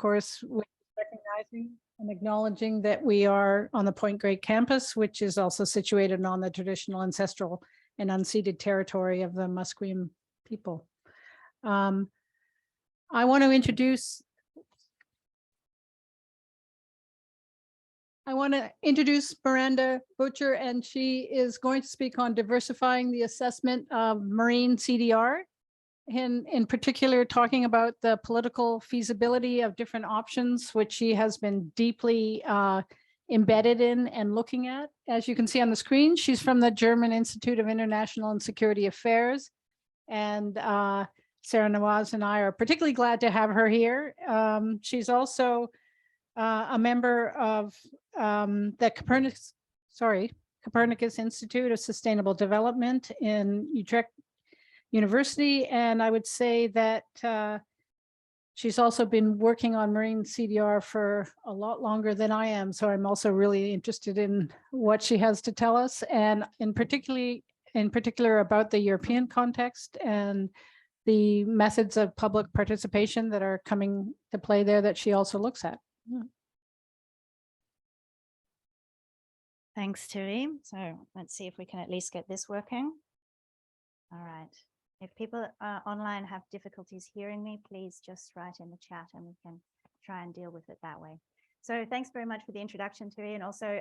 course, with recognizing and acknowledging that we are on the Point Grey campus, which is also situated on the traditional ancestral and unceded territory of the Musqueam people. I want to introduce Miranda Böttcher, and she is going to speak on diversifying the assessment of marine CDR, in particular talking about the political feasibility of different options, which she has been deeply embedded in and looking at. As you can see on the screen, she's from the German Institute of International and Security Affairs, and Sarah Nawaz and I are particularly glad to have her here. She's also a member of the Copernicus Institute of Sustainable Development in Utrecht University. And I would say that she's also been working on marine CDR for a lot longer than I am. So I'm also really interested in what she has to tell us, and in particular about the European context and the methods of public participation that are coming to play there that she also looks at. Thanks, Tui. So let's see if we can at least get this working. All right. If people online have difficulties hearing me, please just write in the chat and we can try and deal with it that way. So thanks very much for the introduction, Tui, and also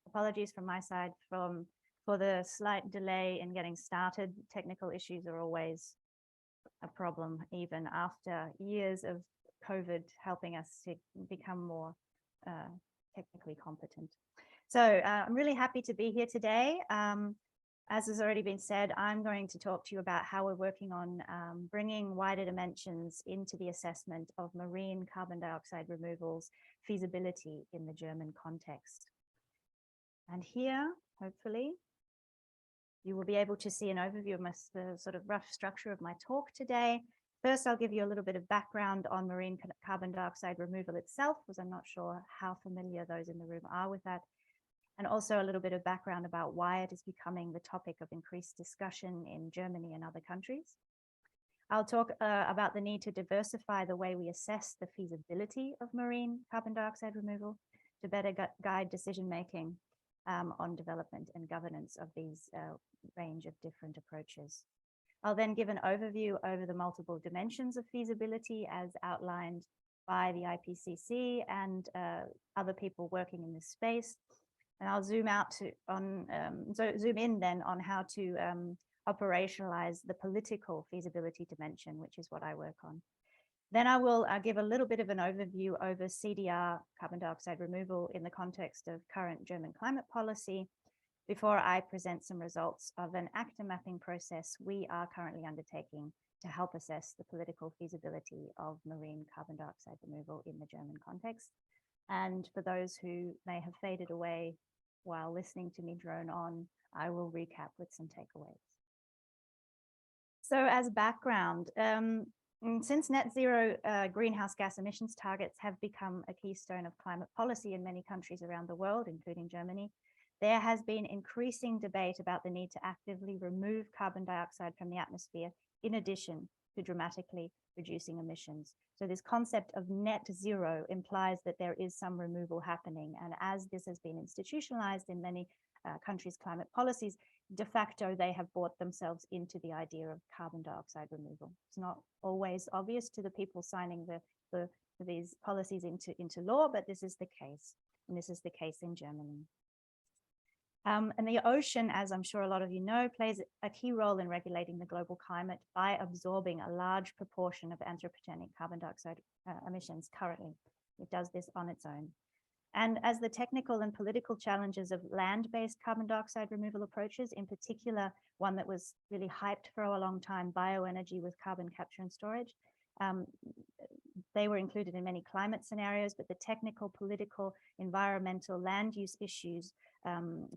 apologies from my side for the slight delay in getting started. Technical issues are always a problem, even after years of COVID helping us to become more technically competent. So I'm really happy to be here today. As has already been said, I'm going to talk to you about how we're working on bringing wider dimensions into the assessment of marine carbon dioxide removals feasibility in the German context. And here, hopefully, you will be able to see an overview of the sort of rough structure of my talk today. First, I'll give you a little bit of background on marine carbon dioxide removal itself, because I'm not sure how familiar those in the room are with that. And also a little bit of background about why it is becoming the topic of increased discussion in Germany and other countries. I'll talk about the need to diversify the way we assess the feasibility of marine carbon dioxide removal to better guide decision-making on development and governance of these range of different approaches. I'll then give an overview over the multiple dimensions of feasibility as outlined by the IPCC and other people working in this space. And I'll zoom in then on how to operationalize the political feasibility dimension, which is what I work on. Then I will give a little bit of an overview over CDR, carbon dioxide removal, in the context of current German climate policy, before I present some results of an actor mapping process we are currently undertaking to help assess the political feasibility of marine carbon dioxide removal in the German context. And for those who may have faded away while listening to me drone on, I will recap with some takeaways. So as background, since net zero greenhouse gas emissions targets have become a keystone of climate policy in many countries around the world, including Germany, there has been increasing debate about the need to actively remove carbon dioxide from the atmosphere, in addition to dramatically reducing emissions. So this concept of net zero implies that there is some removal happening. And as this has been institutionalized in many countries' climate policies, de facto, they have bought themselves into the idea of carbon dioxide removal. It's not always obvious to the people signing these policies into law, but this is the case. And this is the case in Germany. And the ocean, as I'm sure a lot of you know, plays a key role in regulating the global climate by absorbing a large proportion of anthropogenic carbon dioxide emissions currently. It does this on its own. And as the technical and political challenges of land-based carbon dioxide removal approaches, in particular, one that was really hyped for a long time, bioenergy with carbon capture and storage, they were included in many climate scenarios, but the technical, political, environmental, land use issues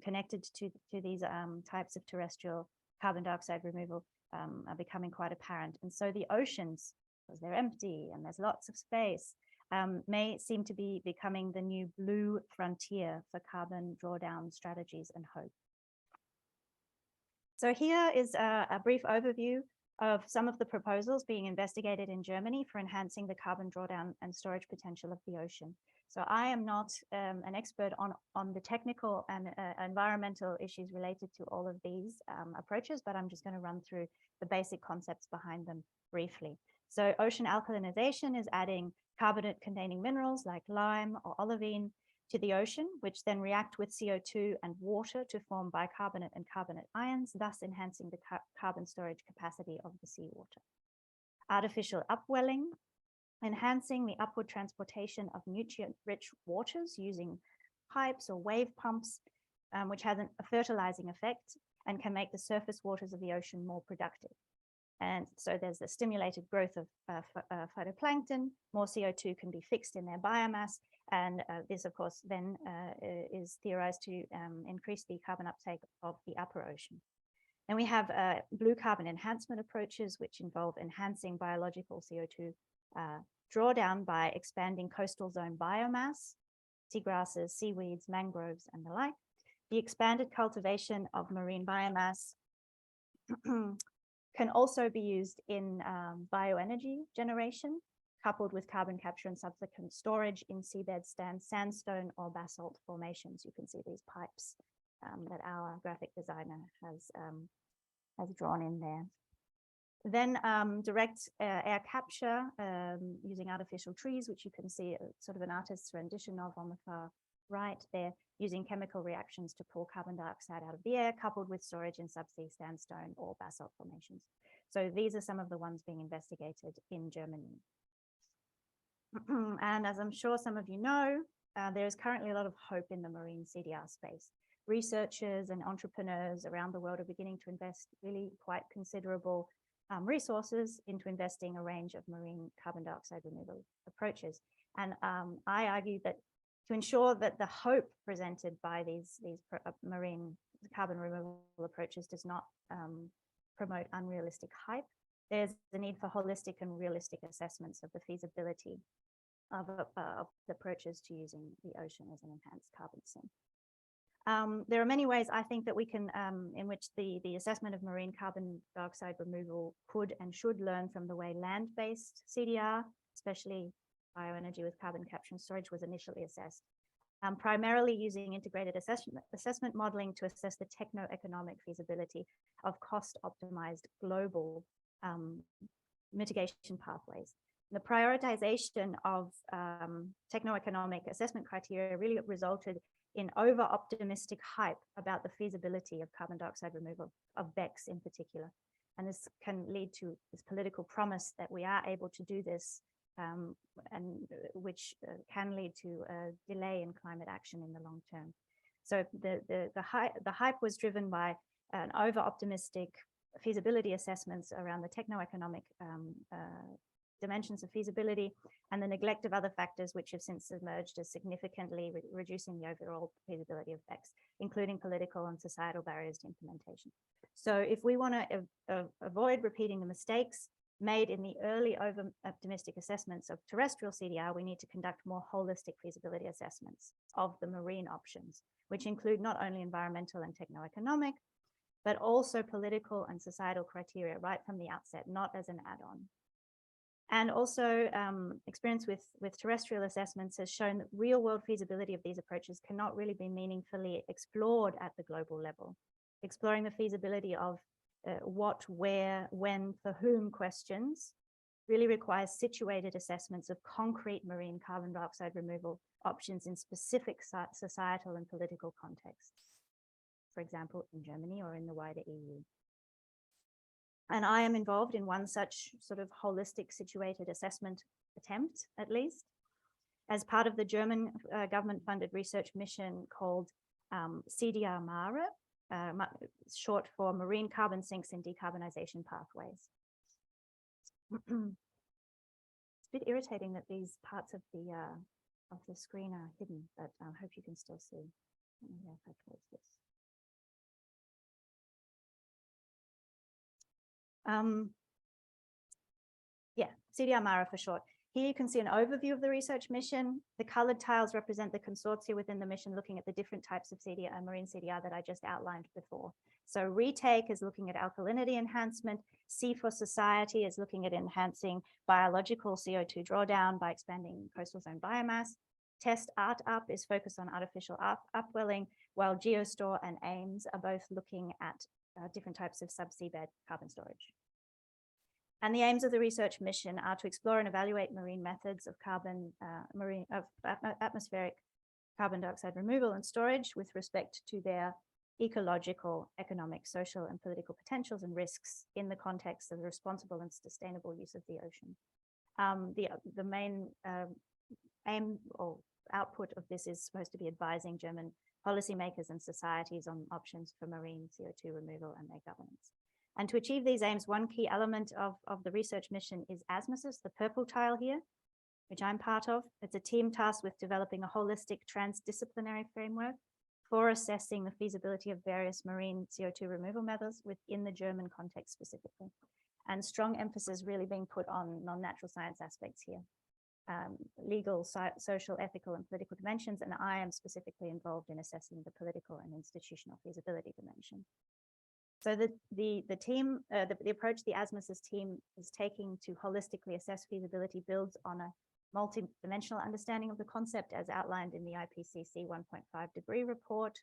connected to these types of terrestrial carbon dioxide removal are becoming quite apparent. And so the oceans, because they're empty and there's lots of space, may seem to be becoming the new blue frontier for carbon drawdown strategies and hope. So here is a brief overview of some of the proposals being investigated in Germany for enhancing the carbon drawdown and storage potential of the ocean. So I am not an expert on the technical and environmental issues related to all of these approaches, but I'm just going to run through the basic concepts behind them briefly. So ocean alkalinization is adding carbonate-containing minerals like lime or olivine to the ocean, which then react with CO2 and water to form bicarbonate and carbonate ions, thus enhancing the carbon storage capacity of the seawater. Artificial upwelling, enhancing the upward transportation of nutrient-rich waters using pipes or wave pumps, which has a fertilizing effect and can make the surface waters of the ocean more productive. And so there's the stimulated growth of phytoplankton, more CO2 can be fixed in their biomass, and this, of course, then is theorized to increase the carbon uptake of the upper ocean. Then we have blue carbon enhancement approaches, which involve enhancing biological CO2 drawdown by expanding coastal zone biomass, seagrasses, seaweeds, mangroves, and the like. The expanded cultivation of marine biomass can also be used in bioenergy generation, coupled with carbon capture and subsequent storage in seabed sandstone or basalt formations. You can see these pipes that our graphic designer has drawn in there. Then direct air capture using artificial trees, which you can see sort of an artist's rendition of on the far right there, using chemical reactions to pull carbon dioxide out of the air, coupled with storage in subsea sandstone or basalt formations. So these are some of the ones being investigated in Germany. And as I'm sure some of you know, there is currently a lot of hope in the marine CDR space. Researchers and entrepreneurs around the world are beginning to invest really quite considerable resources into investing a range of marine carbon dioxide removal approaches. And I argue that to ensure that the hope presented by these marine carbon removal approaches does not promote unrealistic hype, there's the need for holistic and realistic assessments of the feasibility of the approaches to using the ocean as an enhanced carbon sink. There are many ways I think that we can, in which the assessment of marine carbon dioxide removal could and should learn from the way land-based CDR, especially bioenergy with carbon capture and storage, was initially assessed. Primarily using integrated assessment modeling to assess the techno-economic feasibility of cost-optimized global mitigation pathways. The prioritization of techno-economic assessment criteria really resulted in over-optimistic hype about the feasibility of carbon dioxide removal, of BECCS in particular. And this can lead to this political promise that we are able to do this, and which can lead to a delay in climate action in the long term. So the hype was driven by an over-optimistic feasibility assessments around the techno-economic dimensions of feasibility, and the neglect of other factors which have since emerged as significantly reducing the overall feasibility of BECCS, including political and societal barriers to implementation. So if we want to avoid repeating the mistakes made in the early over-optimistic assessments of terrestrial CDR, we need to conduct more holistic feasibility assessments of the marine options, which include not only environmental and techno-economic, but also political and societal criteria right from the outset, not as an add-on. And also experience with terrestrial assessments has shown that real-world feasibility of these approaches cannot really be meaningfully explored at the global level. Exploring the feasibility of what, where, when, for whom questions really requires situated assessments of concrete marine carbon dioxide removal options in specific societal and political contexts, for example, in Germany or in the wider EU. And I am involved in one such sort of holistic situated assessment attempt, at least, as part of the German government-funded research mission called CDRmare, short for Marine Carbon Sinks in Decarbonization Pathways. It's a bit irritating that these parts of the screen are hidden, but I hope you can still see. Maybe if I close this. Yeah, CDRmare for short. Here you can see an overview of the research mission. The colored tiles represent the consortia within the mission, looking at the different types of CDR, marine CDR that I just outlined before. So retake is looking at alkalinity enhancement. C for society is looking at enhancing biological CO2 drawdown by expanding coastal zone biomass. Test art up is focused on artificial upwelling, while geostore and AIMS are both looking at different types of subsea bed carbon storage. And the aims of the research mission are to explore and evaluate marine methods of atmospheric carbon dioxide removal and storage with respect to their ecological, economic, social, and political potentials and risks in the context of the responsible and sustainable use of the ocean. The main aim or output of this is supposed to be advising German policymakers and societies on options for marine CO2 removal and their governance. And to achieve these aims, one key element of the research mission is ASMUS, the purple tile here, which I'm part of. It's a team tasked with developing a holistic transdisciplinary framework for assessing the feasibility of various marine CO2 removal methods within the German context specifically. And strong emphasis really being put on non-natural science aspects here. Legal, social, ethical, and political dimensions, and I am specifically involved in assessing the political and institutional feasibility dimension. So the approach the ASMUS team is taking to holistically assess feasibility builds on a multi-dimensional understanding of the concept as outlined in the IPCC 1.5 degree report,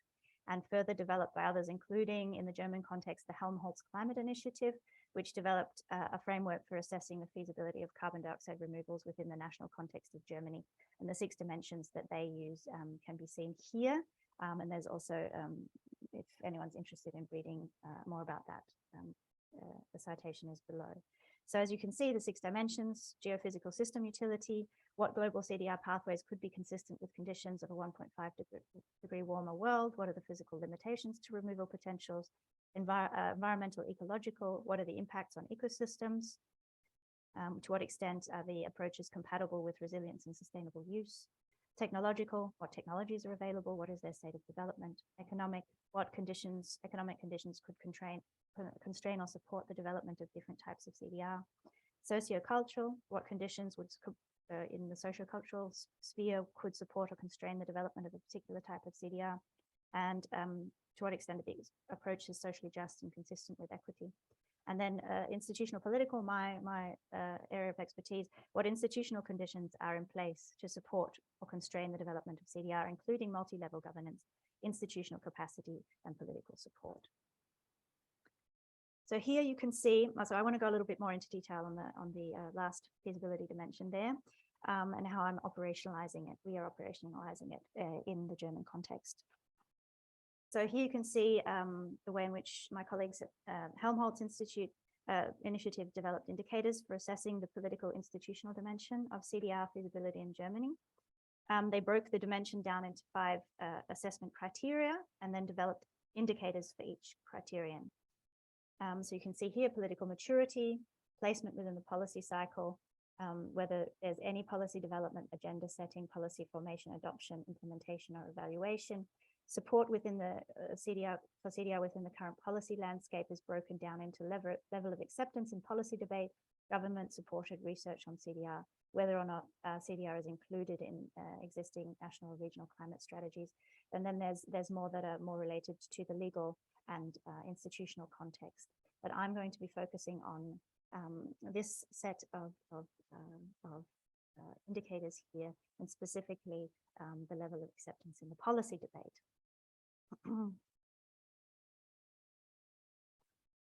and further developed by others, including in the German context, the Helmholtz Climate Initiative, which developed a framework for assessing the feasibility of carbon dioxide removals within the national context of Germany. And the 6 dimensions that they use can be seen here. And there's also, if anyone's interested in reading more about that, the citation is below. So as you can see, the 6 dimensions: geophysical system utility, what global CDR pathways could be consistent with conditions of a 1.5 degree warmer world, what are the physical limitations to removal potentials, environmental, ecological, what are the impacts on ecosystems, to what extent are the approaches compatible with resilience and sustainable use, technological, what technologies are available, what is their state of development, economic, what economic conditions could constrain or support the development of different types of CDR, sociocultural, what conditions would in the sociocultural sphere could support or constrain the development of a particular type of CDR, and to what extent are these approaches socially just and consistent with equity. And then institutional political, my area of expertise, what institutional conditions are in place to support or constrain the development of CDR, including multi-level governance, institutional capacity, and political support. So here you can see, so I want to go a little bit more into detail on the last feasibility dimension there, and how I'm operationalizing it. We are operationalizing it in the German context. So here you can see the way in which my colleagues at Helmholtz Initiative developed indicators for assessing the political institutional dimension of CDR feasibility in Germany. They broke the dimension down into 5 assessment criteria and then developed indicators for each criterion. So you can see here political maturity, placement within the policy cycle, whether there's any policy development, agenda setting, policy formation, adoption, implementation, or evaluation. Support within the CDR within the current policy landscape is broken down into level of acceptance in policy debate, government-supported research on CDR, whether or not CDR is included in existing national or regional climate strategies. And then there's more that are more related to the legal and institutional context. But I'm going to be focusing on this set of indicators here, and specifically the level of acceptance in the policy debate.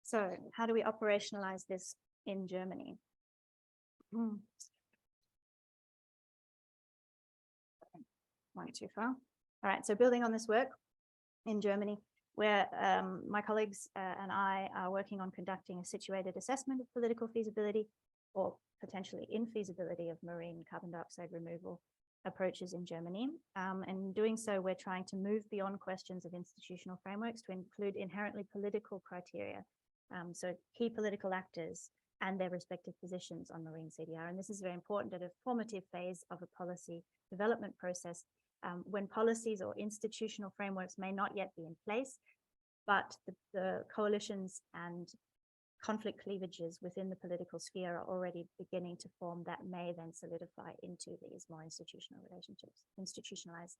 So how do we operationalize this in Germany? Went too far. All right, so building on this work in Germany, where my colleagues and I are working on conducting a situated assessment of political feasibility or potentially infeasibility of marine carbon dioxide removal approaches in Germany. And in doing so, we're trying to move beyond questions of institutional frameworks to include inherently political criteria. So key political actors and their respective positions on marine CDR. And this is very important at a formative phase of a policy development process, when policies or institutional frameworks may not yet be in place, but the coalitions and conflict cleavages within the political sphere are already beginning to form that may then solidify into these more institutional relationships, institutionalized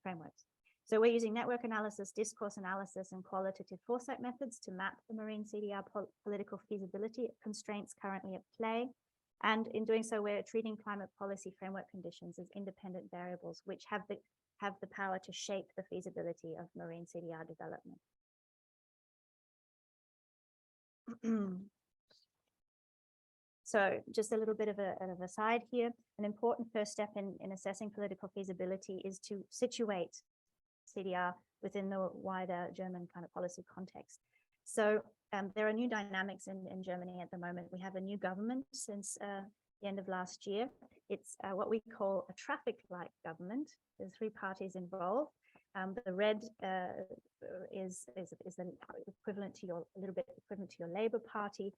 frameworks. So we're using network analysis, discourse analysis, and qualitative foresight methods to map the marine CDR political feasibility constraints currently at play. And in doing so, we're treating climate policy framework conditions as independent variables, which have the power to shape the feasibility of marine CDR development. So just a little bit of an aside here. An important first step in assessing political feasibility is to situate CDR within the wider German climate policy context. So there are new dynamics in Germany at the moment. We have a new government since the end of last year. It's what we call a traffic light government. There's 3 parties involved. The red is the equivalent to a little bit equivalent to your Labour Party.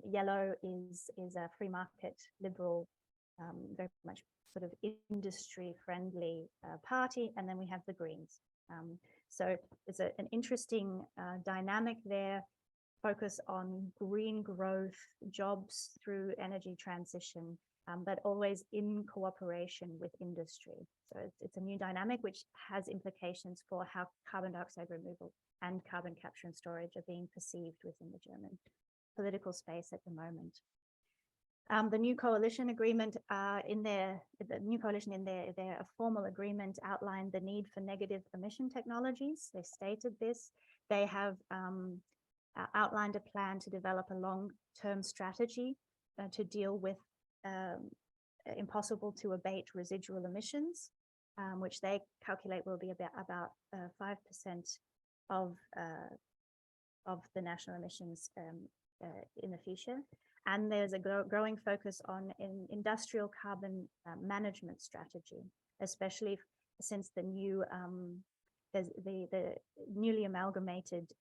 Yellow is a free market liberal, very much sort of industry friendly party, and then we have the Greens. So it's an interesting dynamic there. Focus on green growth, jobs through energy transition, but always in cooperation with industry. So it's a new dynamic which has implications for how carbon dioxide removal and carbon capture and storage are being perceived within the German political space at the moment. The new coalition agreement in their a formal agreement outlined the need for negative emission technologies. They stated this. They have outlined a plan to develop a long-term strategy to deal with impossible to abate residual emissions, which they calculate will be about 5% of the national emissions in the future. And there's a growing focus on industrial carbon management strategy, especially since the new the newly amalgamated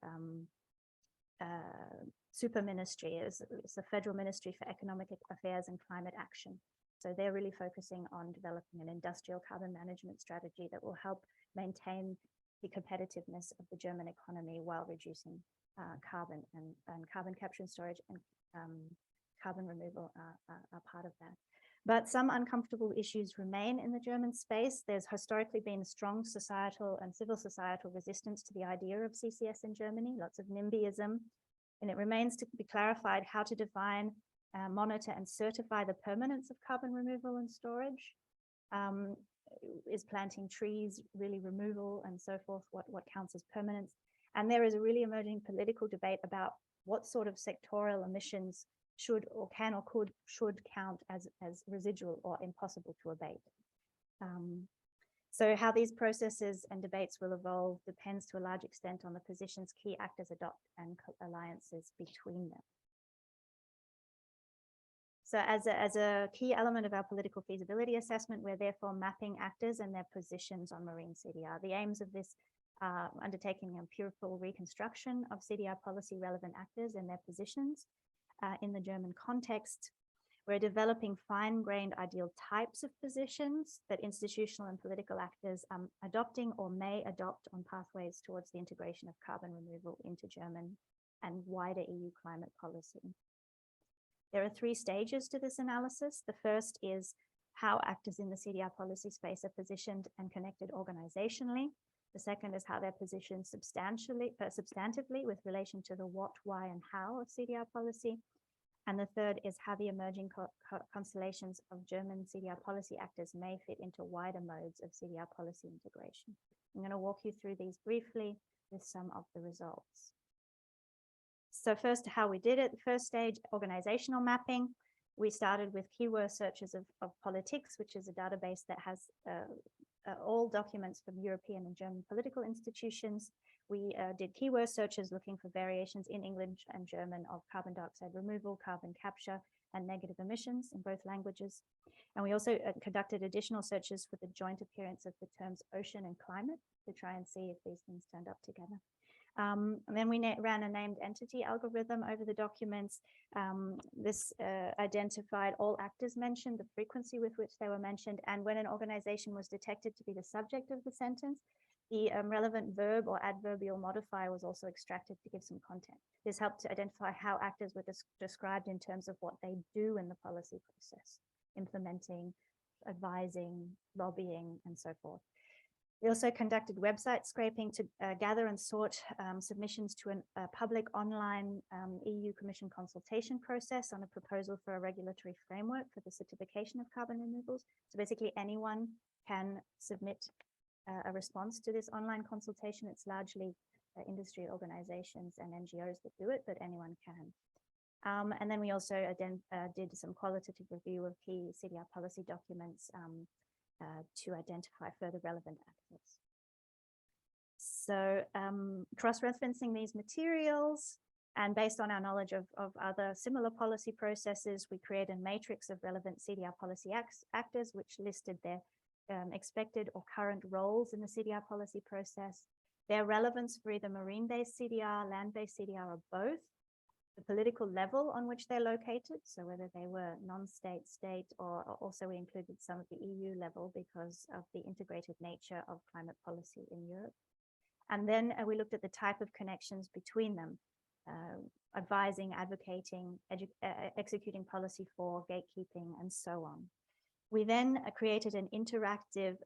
super ministry is the Federal Ministry for Economic Affairs and Climate Action. So they're really focusing on developing an industrial carbon management strategy that will help maintain the competitiveness of the German economy while reducing carbon, and carbon capture and storage and carbon removal are part of that. But some uncomfortable issues remain in the German space. There's historically been strong societal and civil societal resistance to the idea of CCS in Germany, lots of NIMBYism, and it remains to be clarified how to define, monitor and certify the permanence of carbon removal and storage. Is planting trees really removal and so forth, what counts as permanence? And there is a really emerging political debate about what sort of sectoral emissions should or can or should count as residual or impossible to abate. So how these processes and debates will evolve depends to a large extent on the positions key actors adopt and alliances between them. So as a key element of our political feasibility assessment, we're therefore mapping actors and their positions on marine CDR. The aims of this are undertaking empirical reconstruction of CDR policy relevant actors and their positions in the German context. We're developing fine-grained ideal types of positions that institutional and political actors are adopting or may adopt on pathways towards the integration of carbon removal into German and wider EU climate policy. There are 3 stages to this analysis. The first is how actors in the CDR policy space are positioned and connected organizationally. The second is how they're positioned substantively with relation to the what, why, and how of CDR policy. And the third is how the emerging constellations of German CDR policy actors may fit into wider modes of CDR policy integration. I'm going to walk you through these briefly with some of the results. So first, how we did it. The first stage, organizational mapping. We started with keyword searches of politics, which is a database that has all documents from European and German political institutions. We did keyword searches looking for variations in English and German of carbon dioxide removal, carbon capture, and negative emissions in both languages. And we also conducted additional searches for the joint appearance of the terms ocean and climate to try and see if these things turned up together. And then we ran a named entity algorithm over the documents. This identified all actors mentioned, the frequency with which they were mentioned, and when an organization was detected to be the subject of the sentence, The relevant verb or adverbial modifier was also extracted to give some content. This helped to identify how actors were described in terms of what they do in the policy process, implementing, advising, lobbying, and so forth. We also conducted website scraping to gather and sort submissions to a public online EU Commission consultation process on a proposal for a regulatory framework for the certification of carbon removals. So basically anyone can submit a response to this online consultation. It's largely industry organizations and NGOs that do it, but anyone can. And then we also did some qualitative review of key CDR policy documents to identify further relevant actors. So cross-referencing these materials and based on our knowledge of other similar policy processes, we created a matrix of relevant CDR policy actors, which listed their expected or current roles in the CDR policy process, their relevance for either marine-based CDR, land-based CDR, or both, the political level on which they're located, so whether they were non-state, state, or also we included some of the EU level because of the integrated nature of climate policy in Europe. And then we looked at the type of connections between them, advising, advocating, executing policy for, gatekeeping, and so on. We then created an interactive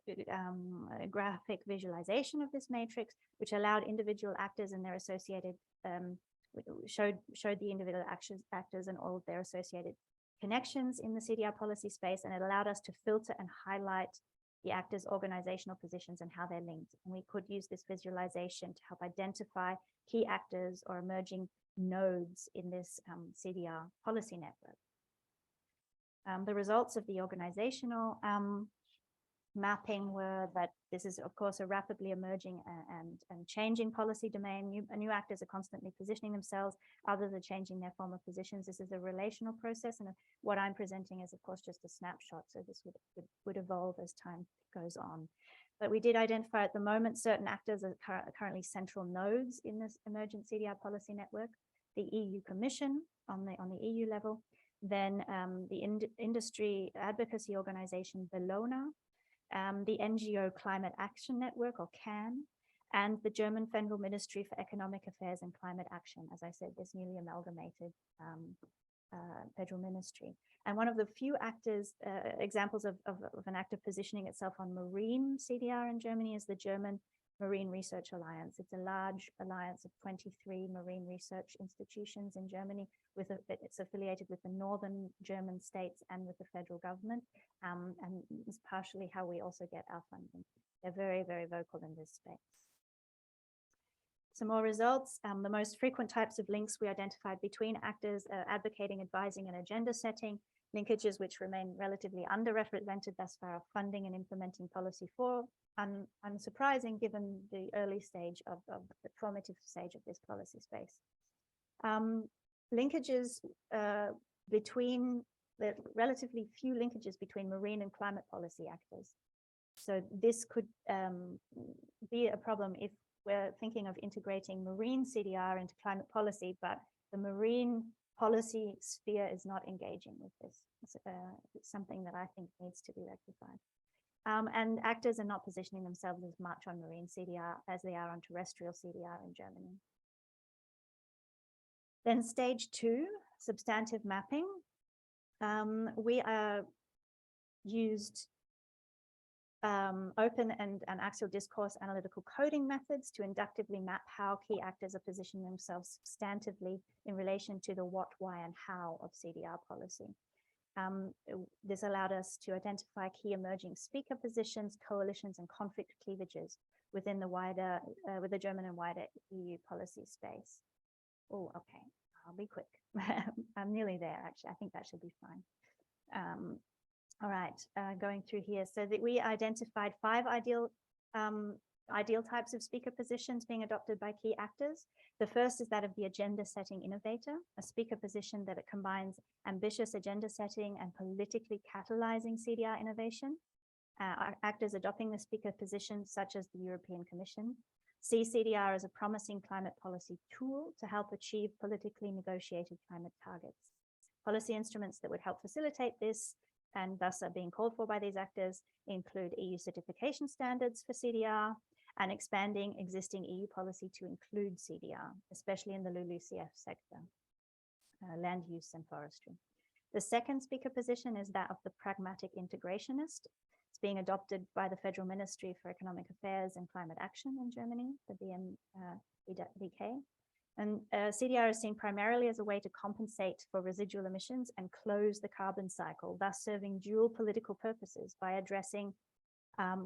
graphic visualization of this matrix, which allowed individual actors and their associated showed the individual actors and all of their associated connections in the CDR policy space, and it allowed us to filter and highlight the actors' organizational positions and how they're linked. And we could use this visualization to help identify key actors or emerging nodes in this CDR policy network. The results of the organizational mapping were that this is, of course, a rapidly emerging and changing policy domain. New actors are constantly positioning themselves. Others are changing their former positions. This is a relational process, and what I'm presenting is, of course, just a snapshot. So this would evolve as time goes on. But we did identify at the moment certain actors are currently central nodes in this emergent CDR policy network. The EU Commission on the EU level, then the industry advocacy organization Bellona, the NGO Climate Action Network, or CAN, and the German Federal Ministry for Economic Affairs and Climate Action, as I said, this newly amalgamated federal ministry. And one of the few actors, examples of an actor positioning itself on marine CDR in Germany is the German Marine Research Alliance. It's a large alliance of 23 marine research institutions in Germany. It's affiliated with the northern German states and with the federal government. And it's partially how we also get our funding. They're very, very vocal in this space. Some more results. The most frequent types of links we identified between actors advocating, advising, and agenda setting, linkages which remain relatively underrepresented thus far, funding and implementing policy for, unsurprising given the early stage of the formative stage of this policy space. Linkages between the relatively few linkages between marine and climate policy actors. So this could be a problem if we're thinking of integrating marine CDR into climate policy, but the marine policy sphere is not engaging with this. It's something that I think needs to be rectified. And actors are not positioning themselves as much on marine CDR as they are on terrestrial CDR in Germany. Then stage 2, substantive mapping. We used open and axial discourse analytical coding methods to inductively map how key actors are positioning themselves substantively in relation to the what, why, and how of CDR policy. This allowed us to identify key emerging speaker positions, coalitions, and conflict cleavages within the wider, with the German and wider EU policy space. Oh, okay, I'll be quick. I'm nearly there, actually. I think that should be fine. All right, going through here. So that we identified 5 ideal types of speaker positions being adopted by key actors. The first is that of the agenda setting innovator, a speaker position that it combines ambitious agenda setting and politically catalyzing CDR innovation. Actors adopting the speaker position, such as the European Commission, see CDR as a promising climate policy tool to help achieve politically negotiated climate targets. Policy instruments that would help facilitate this and thus are being called for by these actors include EU certification standards for CDR, and expanding existing EU policy to include CDR, especially in the LULUCF sector, land use and forestry. The second speaker position is that of the pragmatic integrationist. It's being adopted by the Federal Ministry for Economic Affairs and Climate Action in Germany, the BMWK. And CDR is seen primarily as a way to compensate for residual emissions and close the carbon cycle, thus serving dual political purposes by addressing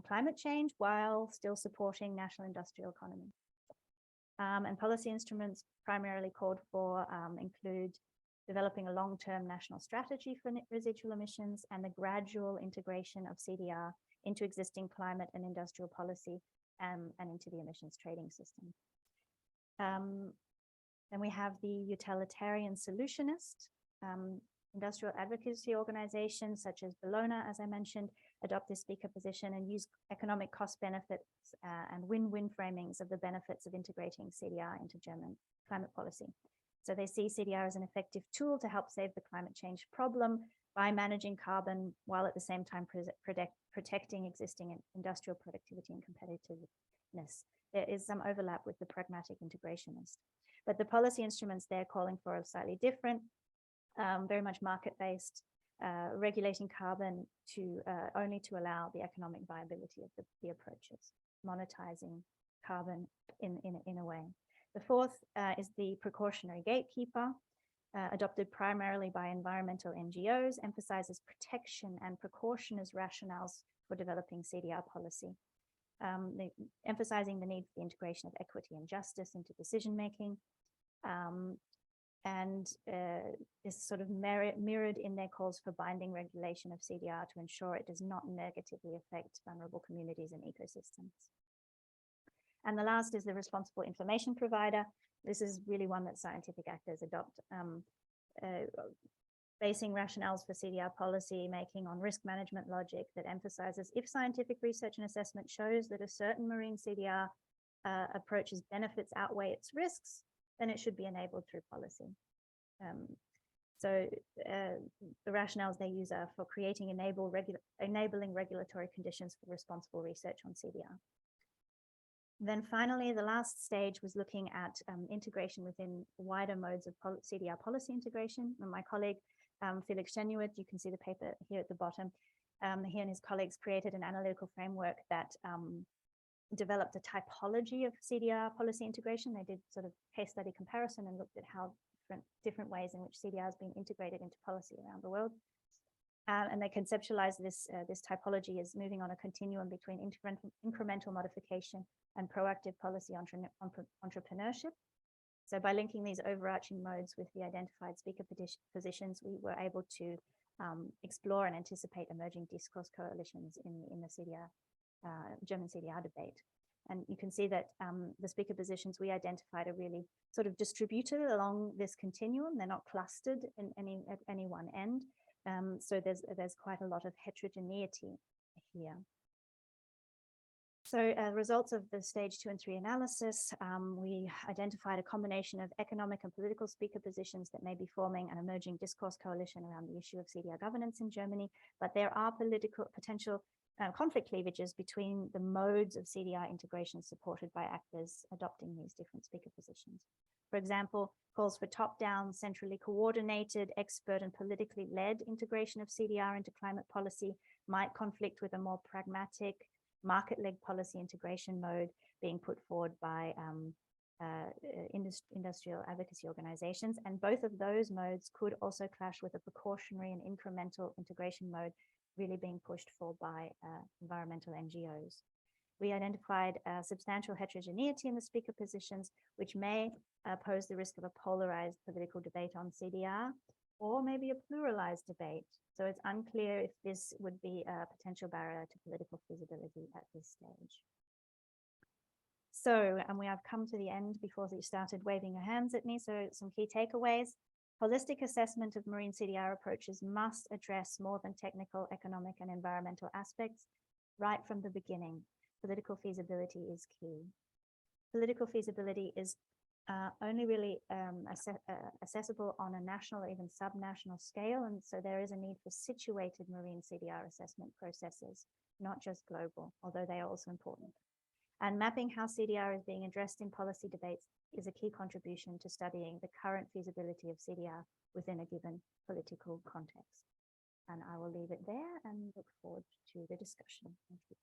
climate change while still supporting national industrial economy. And policy instruments primarily called for include developing a long-term national strategy for residual emissions and the gradual integration of CDR into existing climate and industrial policy and into the emissions trading system. Then we have the utilitarian solutionist. Industrial advocacy organizations such as Bologna, as I mentioned, adopt this speaker position and use economic cost benefits and win-win framings of the benefits of integrating CDR into German climate policy. So they see CDR as an effective tool to help save the climate change problem by managing carbon while at the same time protecting existing industrial productivity and competitiveness. There is some overlap with the pragmatic integrationist, but the policy instruments they're calling for are slightly different, very much market-based, regulating carbon to only to allow the economic viability of the approaches, monetizing carbon in a way. The fourth is the precautionary gatekeeper, adopted primarily by environmental NGOs, emphasizes protection and precaution as rationales for developing CDR policy, emphasizing the need for the integration of equity and justice into decision-making, and is sort of mirrored in their calls for binding regulation of CDR to ensure it does not negatively affect vulnerable communities and ecosystems. And the last is the responsible information provider. This is really one that scientific actors adopt, basing rationales for CDR policy making on risk management logic that emphasizes if scientific research and assessment shows that a certain marine CDR approach's benefits outweigh its risks, then it should be enabled through policy. So the rationales they use are for creating enabling regulatory conditions for responsible research on CDR. Then finally, the last stage was looking at integration within wider modes of CDR policy integration. And my colleague, Felix Genuit, you can see the paper here at the bottom. He and his colleagues created an analytical framework that developed a typology of CDR policy integration. They did sort of case study comparison and looked at how different ways in which CDR is being integrated into policy around the world. And they conceptualized this typology as moving on a continuum between incremental modification and proactive policy entrepreneurship. So by linking these overarching modes with the identified speaker positions, we were able to explore and anticipate emerging discourse coalitions in the CDR, German CDR debate. And you can see that the speaker positions we identified are really sort of distributed along this continuum. They're not clustered at any one end. So there's quite a lot of heterogeneity here. So results of the stage 2 and 3 analysis, we identified a combination of economic and political speaker positions that may be forming an emerging discourse coalition around the issue of CDR governance in Germany, but there are potential conflict cleavages between the modes of CDR integration supported by actors adopting these different speaker positions. For example, calls for top-down, centrally coordinated, expert and politically led integration of CDR into climate policy might conflict with a more pragmatic, market-led policy integration mode being put forward by industrial advocacy organizations. And both of those modes could also clash with a precautionary and incremental integration mode really being pushed for by environmental NGOs. We identified substantial heterogeneity in the speaker positions, which may pose the risk of a polarized political debate on CDR, or maybe a pluralized debate. So it's unclear if this would be a potential barrier to political feasibility at this stage. So, and we have come to the end before you started waving your hands at me. So some key takeaways. Holistic assessment of marine CDR approaches must address more than technical, economic, and environmental aspects right from the beginning. Political feasibility is key. Political feasibility is only really accessible on a national or even sub-national scale, and so there is a need for situated marine CDR assessment processes, not just global, although they are also important. And mapping how CDR is being addressed in policy debates is a key contribution to studying the current feasibility of CDR within a given political context. And I will leave it there and look forward to the discussion. Thank you.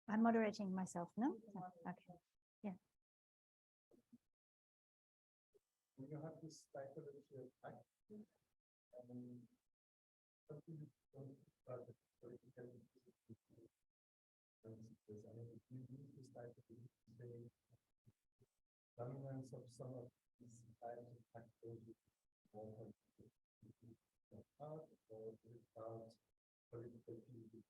I'm moderating myself, no? No, okay, yeah. You have this psychology of fact. What do you think about the political principles? I mean, if you use this type of say dominance of some of these types of factors or without political positions of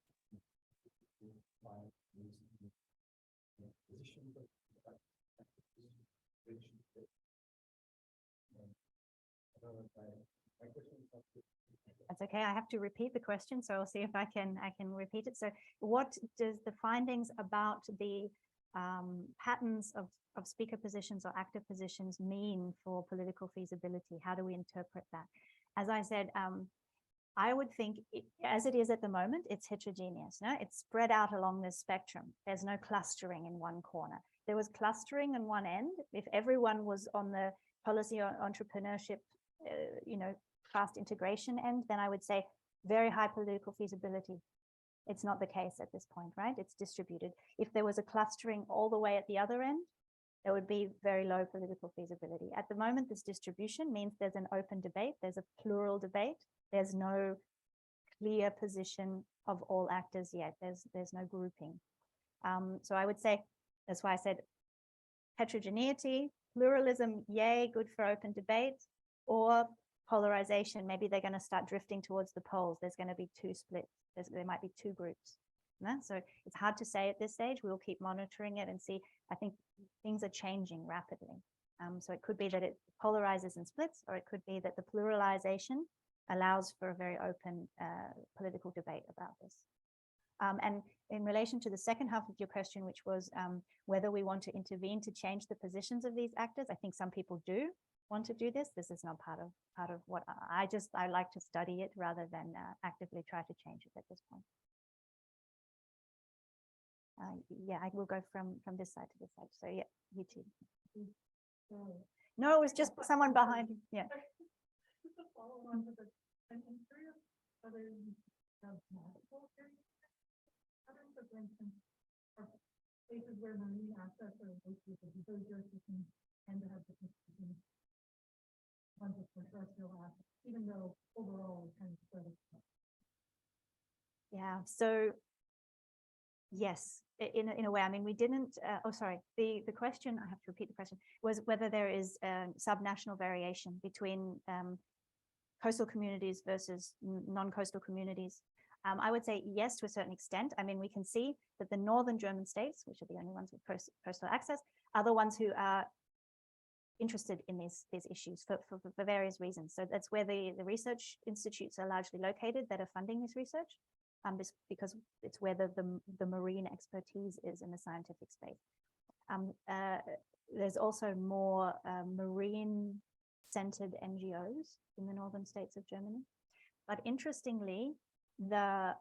That's okay. I have to repeat the question, so I'll see if I can repeat it. So, what does the findings about the patterns of speaker positions or active positions mean for political feasibility? How do we interpret that? As I said, I would think, as it is at the moment, it's heterogeneous. No, it's spread out along this spectrum. There's no clustering in one corner. There was clustering in one end. If everyone was on the policy or entrepreneurship, fast integration end, then I would say very high political feasibility. It's not the case at this point, right? It's distributed. If there was a clustering all the way at the other end, there would be very low political feasibility. At the moment, this distribution means there's an open debate, there's a plural debate, there's no clear position of all actors yet. There's no grouping. So I would say, that's why I said heterogeneity, pluralism, yay, good for open debate, or polarization, maybe they're going to start drifting towards the poles. There's going to be two splits. There might be two groups. So it's hard to say at this stage. We'll keep monitoring it and see. I think things are changing rapidly. So it could be that it polarizes and splits, or it could be that the pluralization allows for a very open political debate about this. And in relation to the second half of your question, which was whether we want to intervene to change the positions of these actors, I think some people do want to do this. This is not part of what I like to study it rather than actively try to change it at this point. Yeah, I will go from this side to this side. So yeah, you too. No, it was just someone behind you. Yeah. Just to follow on with it, I'm curious whether you have multiple patterns, for instance, are places where marine assets are located, those jurisdictions tend to have different ones of terrestrial assets, even though overall it's kind of spread out. Yeah, so yes, in a way. I mean, we didn't, the question, I have to repeat the question, was whether there is subnational variation between coastal communities versus non-coastal communities. I would say yes, to a certain extent. I mean, we can see that the northern German states, which are the only ones with coastal access, are the ones who are interested in these issues for various reasons. So that's where the research institutes are largely located that are funding this research, because it's where the marine expertise is in the scientific space. There's also more marine-centered NGOs in the northern states of Germany. But interestingly, the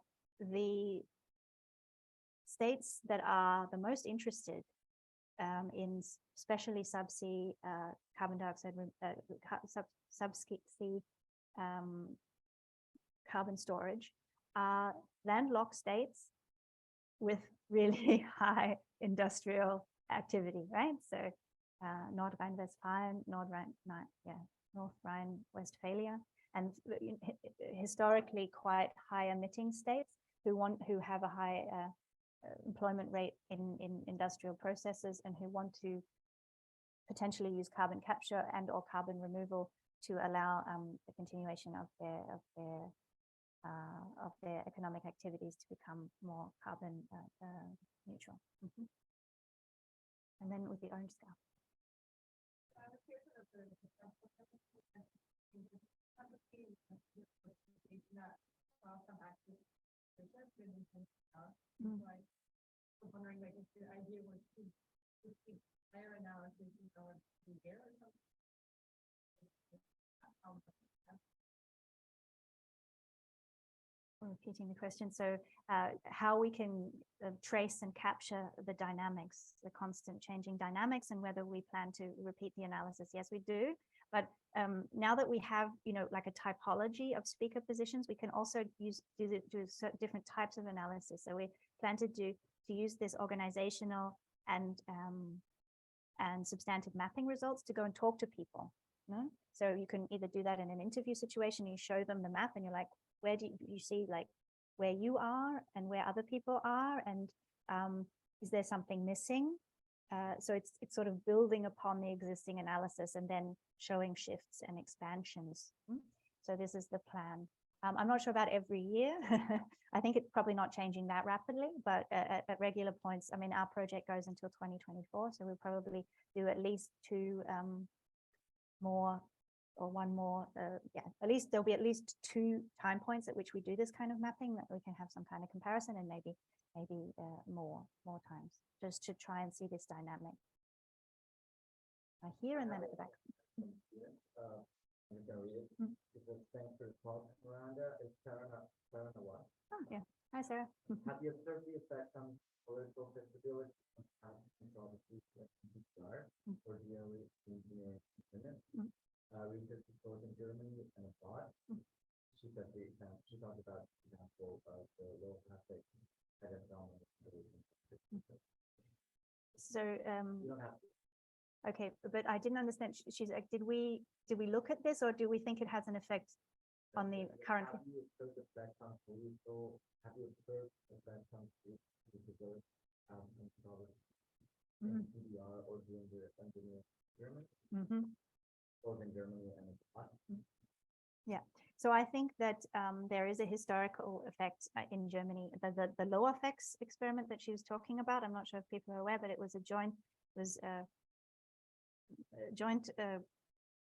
states that are the most interested in especially subsea carbon dioxide, subsea carbon storage are landlocked states with really high industrial activity, right? So North Rhine-Westphalia, North Rhine-Westphalia, and historically quite high emitting states who have a high employment rate in industrial processes and who want to potentially use carbon capture and or carbon removal to allow the continuation of their economic activities to become more carbon neutral. Mm-hmm. And then with the orange scale. Like, I'm wondering, like, if the idea was to higher analysis, you know, in there or something. Repeating the question. So how we can trace and capture the dynamics, the constant changing dynamics, and whether we plan to repeat the analysis. Yes, we do. But now that we have, you know, like a typology of speaker positions, we can also do certain different types of analysis. So we plan to use this organizational and substantive mapping results to go and talk to people. You know? So you can either do that in an interview situation, you show them the map and you're like, where do you see like where you are and where other people are, and is there something missing? So it's sort of building upon the existing analysis and then showing shifts and expansions. So this is the plan. I'm not sure about every year. I think it's probably not changing that rapidly, but at regular points, I mean, our project goes until 2024, so we'll probably do at least two more or one more, yeah, at least there'll be at least 2 time points at which we do this kind of mapping, that we can have some kind of comparison, and maybe more times, just to try and see this dynamic. Here and then at the back. I'm gonna read it. It was thanks for the talk, Miranda. It's Sarah what? Oh yeah, hi Sarah. Have you observed the effect on political feasibility of control the CDR or the engineering unit? Research was both in Germany and abroad. She said she talked about the example of the low plastic head of So you don't have to. Okay, but I didn't understand. She's like, did we look at this, or do we think it has an effect on the current? Have you observed the effect on political? Have you observed the effect on political CDR or doing the engineering Germany? Both in Germany and abroad. Yeah, so I think that there is a historical effect in Germany. The low effects experiment that she was talking about, I'm not sure if people are aware, but it was a joint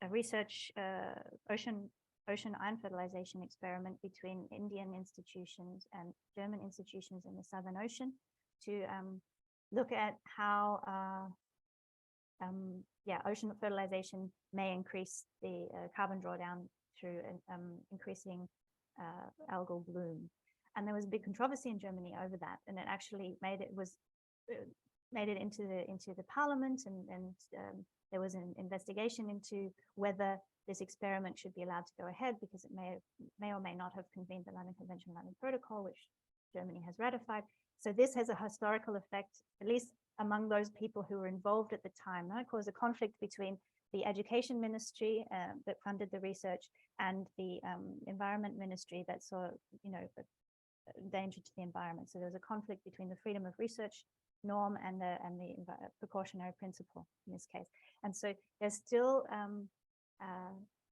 research ocean iron fertilization experiment between Indian institutions and German institutions in the Southern Ocean to look at how ocean fertilization may increase the carbon drawdown through increasing algal bloom. And there was a big controversy in Germany over that, and it actually made it into the parliament, and there was an investigation into whether this experiment should be allowed to go ahead, because it may or may not have convened the London Convention on London Protocol, which Germany has ratified. So this has a historical effect, at least among those people who were involved at the time. It caused a conflict between the education ministry that funded the research and the environment ministry that saw, you know, danger to the environment. So there was a conflict between the freedom of research norm and the precautionary principle in this case. And so there's still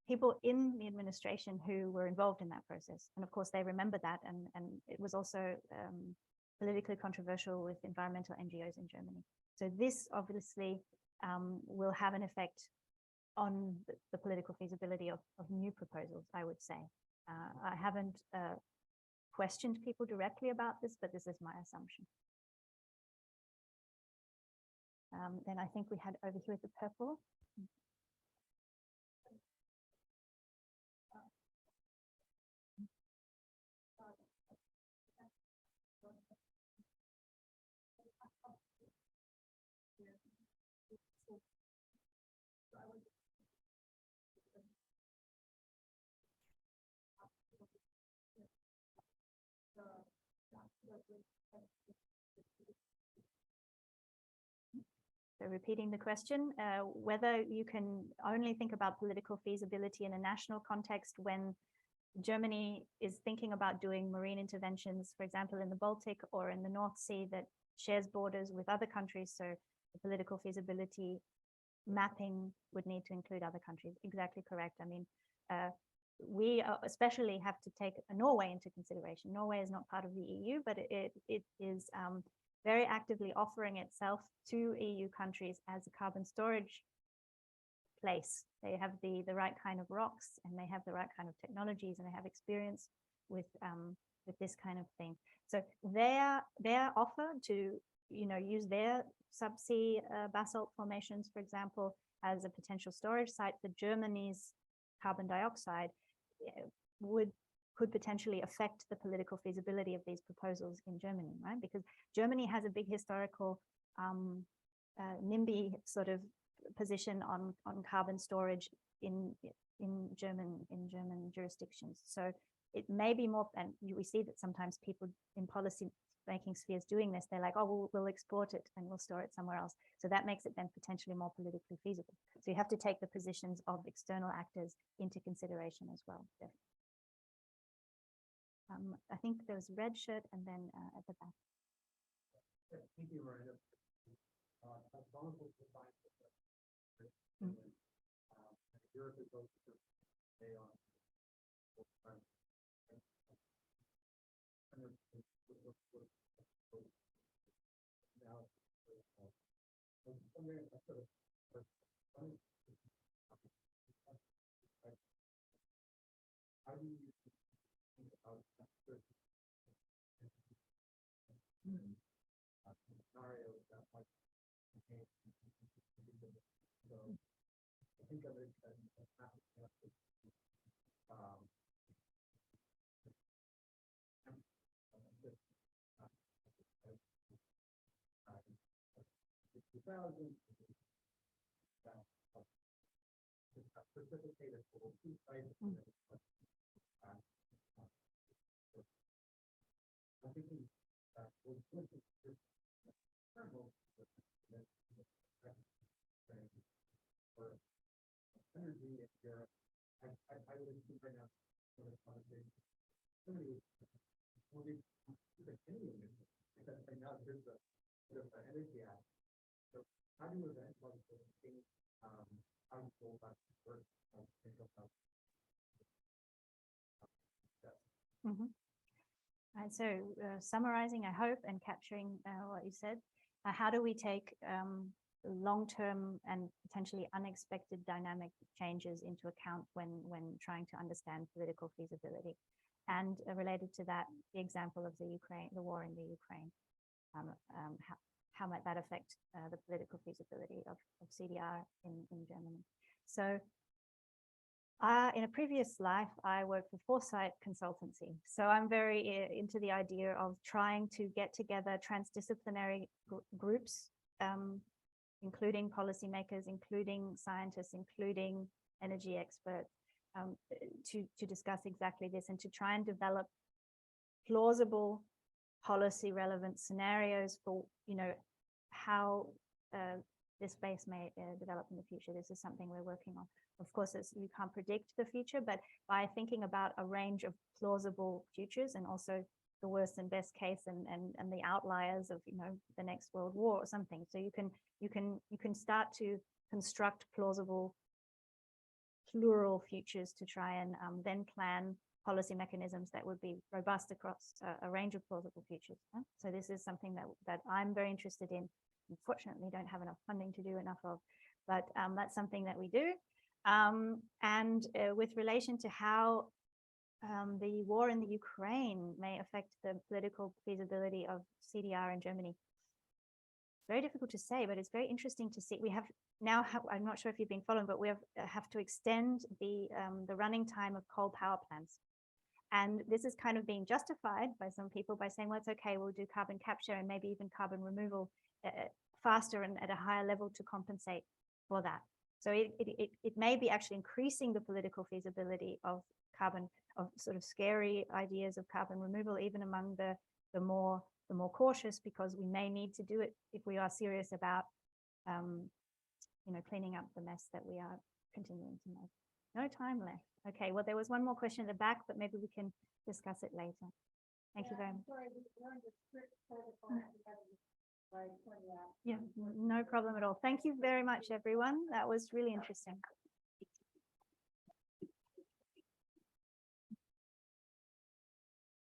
people in the administration who were involved in that process. And of course they remember that, and it was also politically controversial with environmental NGOs in Germany. So this obviously will have an effect on the political feasibility of new proposals, I would say. I haven't questioned people directly about this, but this is my assumption. Then I think we had over here with the purple. So repeating the question, whether you can only think about political feasibility in a national context when Germany is thinking about doing marine interventions, for example, in the Baltic or in the North Sea that shares borders with other countries. So the political feasibility mapping would need to include other countries. Exactly correct. I mean, we especially have to take Norway into consideration. Norway is not part of the EU, but it is very actively offering itself to EU countries as a carbon storage place. They have the right kind of rocks, and they have the right kind of technologies, and they have experience with with this kind of thing. So their offer to, you know, use their subsea basalt formations, for example, as a potential storage site for Germany's carbon dioxide could potentially affect the political feasibility of these proposals in Germany, right? Because Germany has a big historical NIMBY sort of position on carbon storage in German jurisdictions. So it may be more, and we see that sometimes people in policy making spheres doing this, they're like, oh, we'll export it and we'll store it somewhere else. So that makes it then potentially more politically feasible. So you have to take the positions of external actors into consideration as well. I think there was red shirt and then at the back. Thank you, Miranda. Europe is going to stay on. How do you think about scenarios that might contain so I think of it as precipitated for two sides. I'm thinking for energy in Europe, I would assume right now for this conversation, somebody will be continuing because right now there's a bit of an energy act. So how do you eventually think how you go about the work of think about And so summarizing, I hope, and capturing what you said, how do we take long-term and potentially unexpected dynamic changes into account when trying to understand political feasibility? And related to that, the example of the war in the Ukraine, how might that affect the political feasibility of CDR in Germany? So in a previous life, I worked for Foresight Consultancy. So I'm very into the idea of trying to get together transdisciplinary groups, including policymakers, including scientists, including energy experts, to discuss exactly this and to try and develop plausible policy relevant scenarios for, you know, how this space may develop in the future. This is something we're working on. Of course, you can't predict the future, but by thinking about a range of plausible futures and also the worst and best case and the outliers of, you know, the next world war or something. So you can start to construct plausible plural futures to try and then plan policy mechanisms that would be robust across a range of plausible futures. So this is something that I'm very interested in. Unfortunately, don't have enough funding to do enough of, but that's something that we do. And with relation to how the war in the Ukraine may affect the political feasibility of CDR in Germany, very difficult to say, but it's very interesting to see. We have now, I'm not sure if you've been following, but we have to extend the running time of coal power plants. And this is kind of being justified by some people by saying, well, it's okay, we'll do carbon capture and maybe even carbon removal faster and at a higher level to compensate for that. So it may be actually increasing the political feasibility of carbon, of sort of scary ideas of carbon removal, even among the more cautious, because we may need to do it if we are serious about, you know, cleaning up the mess that we are continuing to make. No time left. Okay, well, there was one more question at the back, but maybe we can discuss it later. Thank you very much. Yeah, no problem at all. Thank you very much, everyone. That was really interesting.